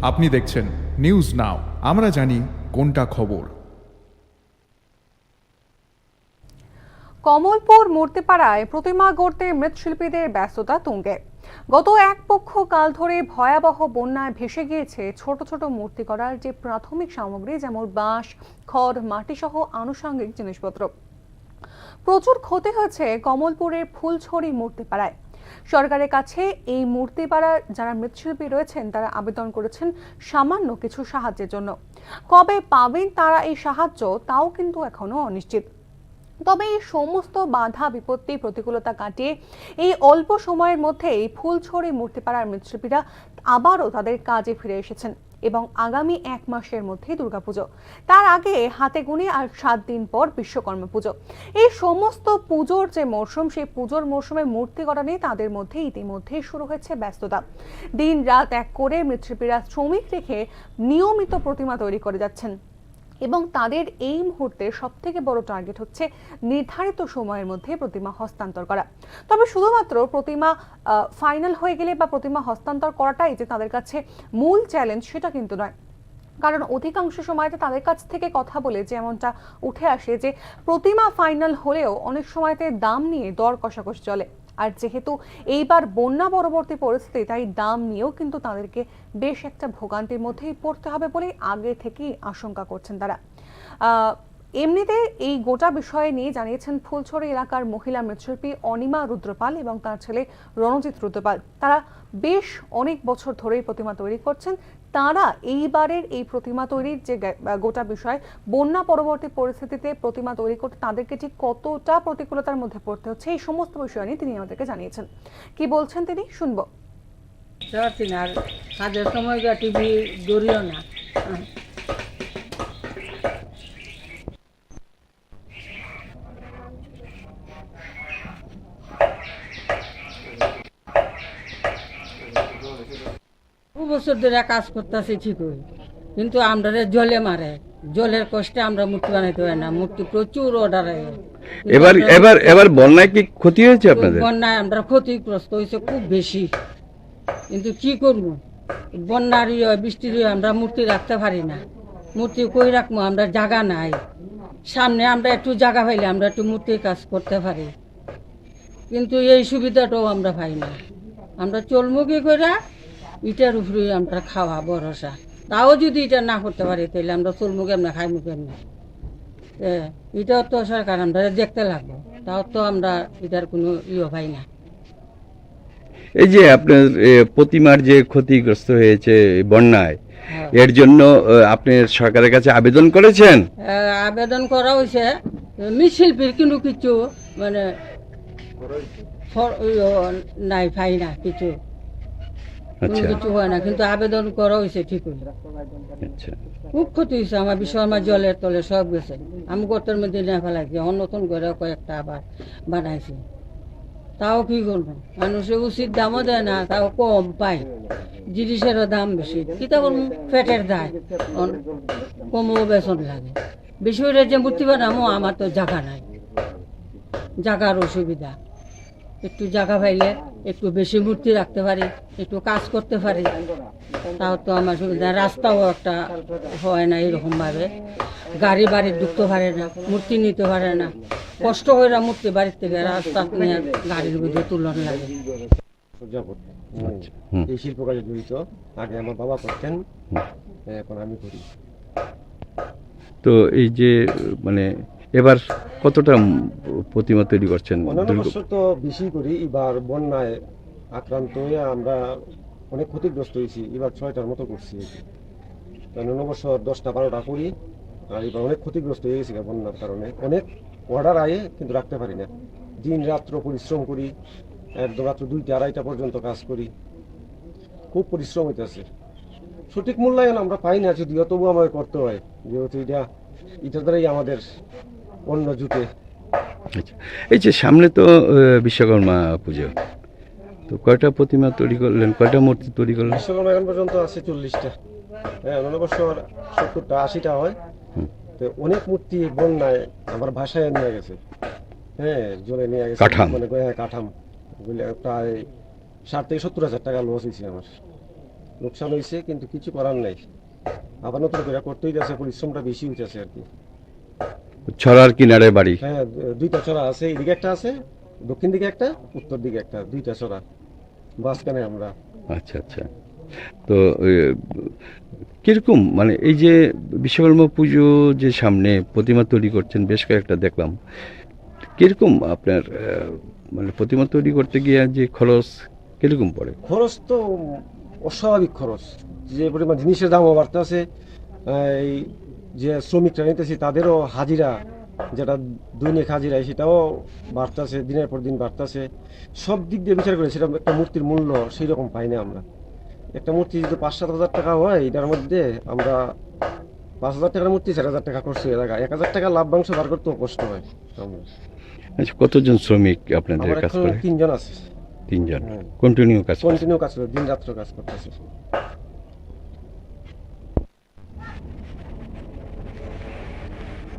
আপনি দেখছেন news now, আমরা জানি কোনটা খবর। কমলপুর মূর্তিপাড়ায় প্রতিমা গড়তে মৃৎশিল্পীদের ব্যস্ততা তুঙ্গে। গত এক পক্ষ কাল ধরে ভয়াবহ বন্যায় ভেসে গিয়েছে ছোট ছোট মূর্তি করার যে প্রাথমিক সামগ্রী, যেমন বাঁশ, খড়, মাটি সহ আনুষঙ্গিক জিনিসপত্র। প্রচুর ক্ষতি হয়েছে কমলপুরের ফুলছড়ি মূর্তিপাড়ায়। সরকারের কাছে এই মূর্তিপাড়ার যারা মৃৎশিল্পী রয়েছেন তারা আবেদন করেছেন সামান্য কিছু সাহায্যের জন্য। কবে পাবেন তারা এই সাহায্য তাও কিন্তু এখনো অনিশ্চিত। তবে এই সমস্ত বাধা বিপত্তি প্রতিকূলতা কাটিয়ে এই অল্প সময়ের মধ্যেই ফুলছড়ি মূর্তিপাড়ার মৃৎশিল্পীরা আবারও তাদের কাজে ফিরে এসেছেন এবং আগামী এক মাসের মধ্যেই দুর্গাপুজো, তার আগে হাতে গুনে আর 7 দিন পর বিশ্বকর্মা পুজো। এই সমস্ত পুজোর যে মরশুম, সেই পুজোর মরশুমে মূর্তি গড়া নিয়ে তাদের মধ্যে ইতিমধ্যেই শুরু হয়েছে ব্যস্ততা। দিন রাত এক করে মৃৎশিল্পীরা শ্রমিক রেখে নিয়মিত প্রতিমা তৈরি করে যাচ্ছেন এবং তাদের এই মুহূর্তে সবথেকে বড় টার্গেট হচ্ছে নির্ধারিত সময়ের মধ্যে প্রতিমা হস্তান্তর করা। তবে শুধুমাত্র প্রতিমা ফাইনাল হয়ে গেলে বা প্রতিমা হস্তান্তর করাটাই যে তাদের কাছে মূল চ্যালেঞ্জ সেটা কিন্তু নয়, কারণ অধিকাংশ সময়তে তাদের কাছ থেকে কথা বলে যেমনটা উঠে আসে যে প্রতিমা ফাইনাল হলেও অনেক সময়তে দাম নিয়ে দর কষাকষি চলে। আর যেহেতু এইবার বন্যা পরবর্তী পরিস্থিতি, তাই দাম নিয়েও কিন্তু তাদেরকে বেশ একটা ভোগান্তির মধ্যেই পড়তে হবে বলে আগে থেকেই আশঙ্কা করছেন তারা। এমনিতে এই গোটা বিষয়ে নিয়ে জানিয়েছেন ফুলছড়ি এলাকার মহিলা মৃৎশিল্পী অনিমা রুদ্রপাল এবং তার ছেলে রণজিৎ রুদ্রপাল। তারা বেশ অনেক বছর ধরেই প্রতিমা তৈরি করছেন। তারা এইবারের এই প্রতিমা তৈরির যে গোটা বিষয়, বন্যা পরবর্তী পরিস্থিতিতে প্রতিমা তৈরি করতে তাদেরকে ঠিক কতটা প্রতিকূলতার মধ্যে পড়তে হচ্ছে, এই সমস্ত বিষয় নিয়ে তিনি আমাদেরকে জানিয়েছেন। কি বলছেন তিনি শুনবো। কাজের সময় টিভি জড়িও না। বছর ধরে কাজ করতেছি ঠিকই, কিন্তু আমরা জলে মারে, জলের কষ্টে আমরা মূর্তি বানাইতে পারি না। মূর্তি প্রচুর অর্ডার। এবার এবার এবার বন্যায় কি ক্ষতি হয়েছে আপনাদের? বন্যায় আমরা ক্ষতিগ্রস্ত হয়েছে খুব বেশি, কিন্তু কি করবো, বন্যার বৃষ্টির আমরা মূর্তি রাখতে পারি না। মূর্তি কই রাখবো, আমরা জায়গা নাই। সামনে আমরা একটু জায়গা পাইলে আমরা একটু মূর্তির কাজ করতে পারি, কিন্তু এই সুবিধাটাও আমরা পাই না। আমরা চলবো কি করে, ইটার উপরে আমরা খাওয়া ভরসা। তাও যদি এটা না করতে পারি তাহলে আমরা চলবো কেমন, খাইবো কেমন? এটাও তো সরকার আমরা দেখতে লাগবো, তাও তো আমরা এটার কোনো পাই না। এই যে আপনার প্রতিমার যে ক্ষতিগ্রস্ত হয়েছে বন্যায়, এর জন্য আপনি সরকারের কাছে আবেদন করেছেন? আবেদন করা হয়েছে, মৃৎশিল্পীর কিন্তু কিছু মানে নাই, পাই না কিছু, কিছু হয় না, কিন্তু আবেদন করা হয়েছে ঠিকই। খুব ক্ষতি হয়েছে আমার, বিশ্বকর্মা জলের তলে সব গেছে। আমি গর্তের মধ্যে নিয়ে ফেলাইছি, নতুন করে কয়েকটা আবার বানাইছি। তাও কি করবো, মানুষের উচিত দামও দেয় না, তাও কম পায়, জিনিসেরও দাম বেশি। কি তখন পেটের দায়, কমও বেতন লাগে। বেশি করে যে মূর্তি বানাবো, আমার তো জায়গা নাই, জায়গার অসুবিধা। একটু জায়গা পাইলে একটু বেশি মূর্তি রাখতে পারি, একটু কাজ করতে পারি, তাও তো আমার সুবিধা। রাস্তাও একটা হয় না এরকম ভাবে, গাড়ি বাড়ি ঢুকতে পারে না, মূর্তি নিতে পারে না। কষ্ট করে মূর্তি বাড়ির থেকে রাস্তা নিয়ে গাড়ির মধ্যে তুলন লাগে। এই শিল্প কাজে জড়িত, আগে আমার বাবা করতেন, এখন আমি করি। তো এই যে মানে এবার কতটা প্রতিমা তৈরি করছেন? অন্যান্য বছর তো বেশি করি, এবার বন্যায় আক্রান্ত হয়ে আমরা অনেক ক্ষতিগ্রস্ত হয়েছি। এবার 6টার মতো করছি। অন্যান্য বছর 10টা 12টা করি, আর এবার অনেক ক্ষতিগ্রস্ত হয়ে গেছি বন্যার কারণে। অনেক অর্ডার আয়ে কিন্তু রাখতে পারি না। দিন রাত্র পরিশ্রম করি, একদম রাত্র 2টা 2:30টা পর্যন্ত কাজ করি। খুব পরিশ্রম হইতেছে, সঠিক মূল্যায়ন আমরা পাই না, যদিও তবু আমাদের করতে হয়, যেহেতু এটার দ্বারাই আমাদের অন্য জুটে। এই যে সামনে তো বিশ্বকর্মা পুজো, তো কয়টা প্রতিমা তৈরি করলেন, কয়টা মূর্তি তৈরি করলেন? বিশ্বকর্মা এখন পর্যন্ত আছে 40টা। অন্য বছর 70টা 80টা হয়। তো অনেক মূর্তি বন্যায় আমার ভাষায় নিয়ে গেছে, জলে নিয়ে গেছে। কাঠাম, মানে কাঠাম প্রায় 60 থেকে 70 হাজার টাকা লস হয়েছে আমার। লোকসান হয়েছে, কিন্তু কিছু করার নাই। আবার নতুন করে করতেই যাচ্ছে, পরিশ্রমটা বেশি হইতেছে আর কি। ছড়ার কিনারে বাড়ি। হ্যাঁ, দুইটা চড়া আছে, এদিকে একটা আছে, দক্ষিণ দিকে একটা, উত্তর দিকে একটা, দুইটা চড়া, মাঝখানে আমরা। আচ্ছা আচ্ছা। তো কিরকম মানে এই যে বিশ্বকর্মা পুজো যে সামনে প্রতিমা তৈরি করছেন, বেশ কয়েকটা দেখলাম, কিরকম আপনার মানে প্রতিমা তৈরি করতে গিয়ে যে খরচ কিরকম পড়ে? খরচ তো অস্বাভাবিক খরচ, যে পরিমাণ জিনিসের দামও বাড়তেছে, এই যে শ্রমিকরা নিতেছি তাদেরও হাজিরা, যেটা দৈনিক হাজিরা, সেটাও বাড়তেছে, দিনের পর দিন বাড়তেছে। সব দিক দিয়ে বিচার করে সেটা একটা মূর্তির মূল্য সেই রকম পাই না আমরা। একটা মূর্তি যদি 5-7 হাজার টাকা হয়, এটার মধ্যে আমরা 5,000 টাকার মূর্তি 4,000 টাকা খরচ হয়ে যায়, 1,000 টাকা লাভ্যাংশ বার করতেও কষ্ট হয় আমরা। আচ্ছা, কতজন শ্রমিক আপনাদের আমার কাজ এখন করে? 3 জন আছে, 3 জন হ্যাঁ। কন্টিনিউ কাজ করে? কন্টিনিউ কাজ করে, দিন রাত্র কাজ করতেছে।